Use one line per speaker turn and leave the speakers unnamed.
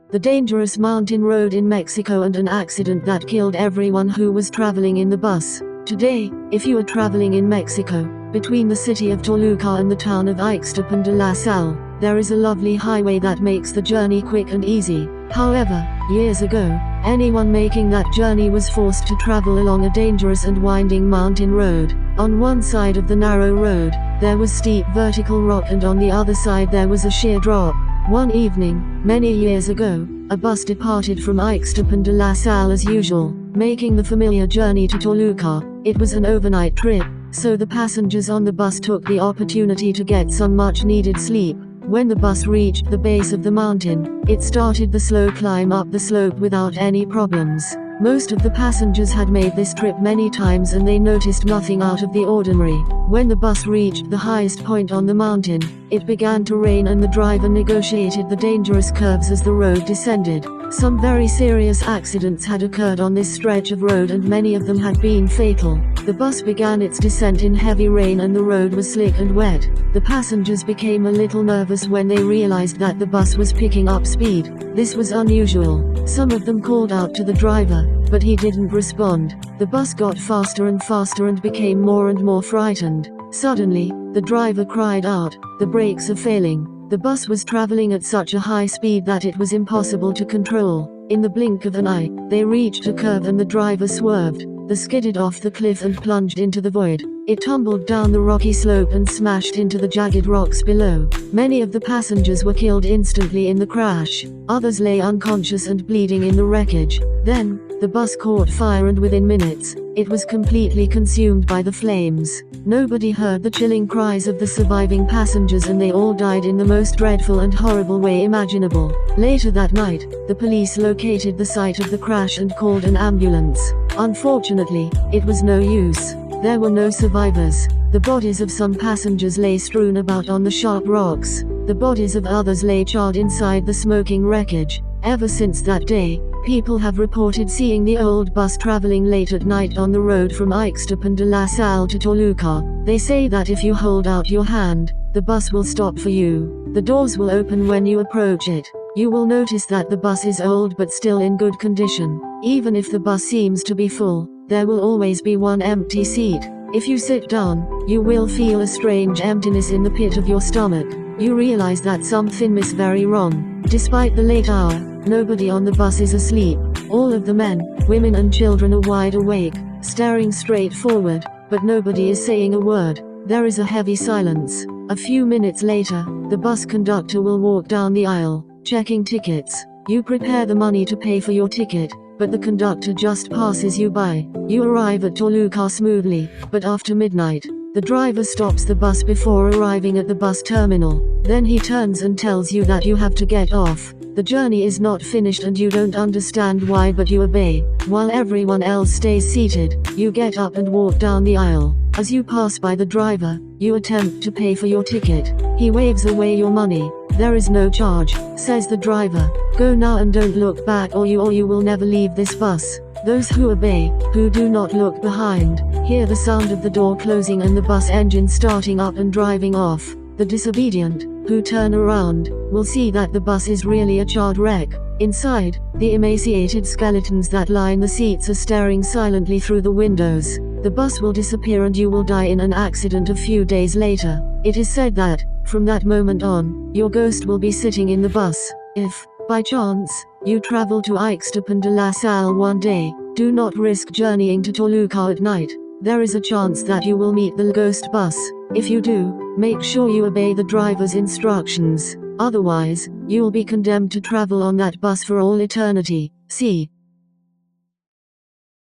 the dangerous mountain road in Mexico and an accident that killed everyone who was traveling in the bus. Today, if you are traveling in Mexico, between the city of Toluca and the town of Ixtapan de la Sal, there is a lovely highway that makes the journey quick and easy. However, years ago, anyone making that journey was forced to travel along a dangerous and winding mountain road. On one side of the narrow road, there was steep vertical rock, and on the other side there was a sheer drop. One evening, many years ago, a bus departed from Ixtapan de la Sal as usual, making the familiar journey to Toluca. It was an overnight trip, so the passengers on the bus took the opportunity to get some much-needed sleep. When the bus reached the base of the mountain, it started the slow climb up the slope without any problems. Most of the passengers had made this trip many times and they noticed nothing out of the ordinary. When the bus reached the highest point on the mountain, it began to rain and the driver negotiated the dangerous curves as the road descended. Some very serious accidents had occurred on this stretch of road and many of them had been fatal. The bus began its descent in heavy rain and the road was slick and wet. The passengers became a little nervous when they realized that the bus was picking up speed. This was unusual. Some of them called out to the driver, but he didn't respond. The bus got faster and faster and became more and more frightened. Suddenly, the driver cried out, "The brakes are failing." The bus was traveling at such a high speed that it was impossible to control. In the blink of an eye, they reached a curve and the driver swerved. They skidded off the cliff and plunged into the void. It tumbled down the rocky slope and smashed into the jagged rocks below. Many of the passengers were killed instantly in the crash. Others lay unconscious and bleeding in the wreckage. Then, the bus caught fire and within minutes, it was completely consumed by the flames. Nobody heard the chilling cries of the surviving passengers and they all died in the most dreadful and horrible way imaginable. Later that night, the police located the site of the crash and called an ambulance. Unfortunately, it was no use. There were no survivors. The bodies of some passengers lay strewn about on the sharp rocks. The bodies of others lay charred inside the smoking wreckage. Ever since that day, people have reported seeing the old bus traveling late at night on the road from Ixtapan de la Sal to Toluca. They say that if you hold out your hand, the bus will stop for you. The doors will open when you approach it. You will notice that the bus is old but still in good condition. Even if the bus seems to be full, there will always be one empty seat. If you sit down, you will feel a strange emptiness in the pit of your stomach. You realize that something is very wrong. Despite the late hour, nobody on the bus is asleep. All of the men, women and children are wide awake, staring straight forward, but nobody is saying a word. There is a heavy silence. A few minutes later, the bus conductor will walk down the aisle, checking tickets. You prepare the money to pay for your ticket, but the conductor just passes you by. You arrive at Toluca smoothly, but after midnight, the driver stops the bus before arriving at the bus terminal. Then he turns and tells you that you have to get off. The journey is not finished and you don't understand why, but you obey. While everyone else stays seated, you get up and walk down the aisle. As you pass by the driver, you attempt to pay for your ticket. He waves away your money. "There is no charge," says the driver. "Go now and don't look back or you will never leave this bus." Those who obey, who do not look behind, hear the sound of the door closing and the bus engine starting up and driving off. The disobedient, who turn around, will see that the bus is really a charred wreck. Inside, the emaciated skeletons that line the seats are staring silently through the windows. The bus will disappear and you will die in an accident a few days later. It is said that, from that moment on, your ghost will be sitting in the bus. If, by chance, you travel to Ixtapan de la Sal one day, do not risk journeying to Toluca at night. There is a chance that you will meet the ghost bus. If you do, make sure you obey the driver's instructions. Otherwise, you will be condemned to travel on that bus for all eternity. See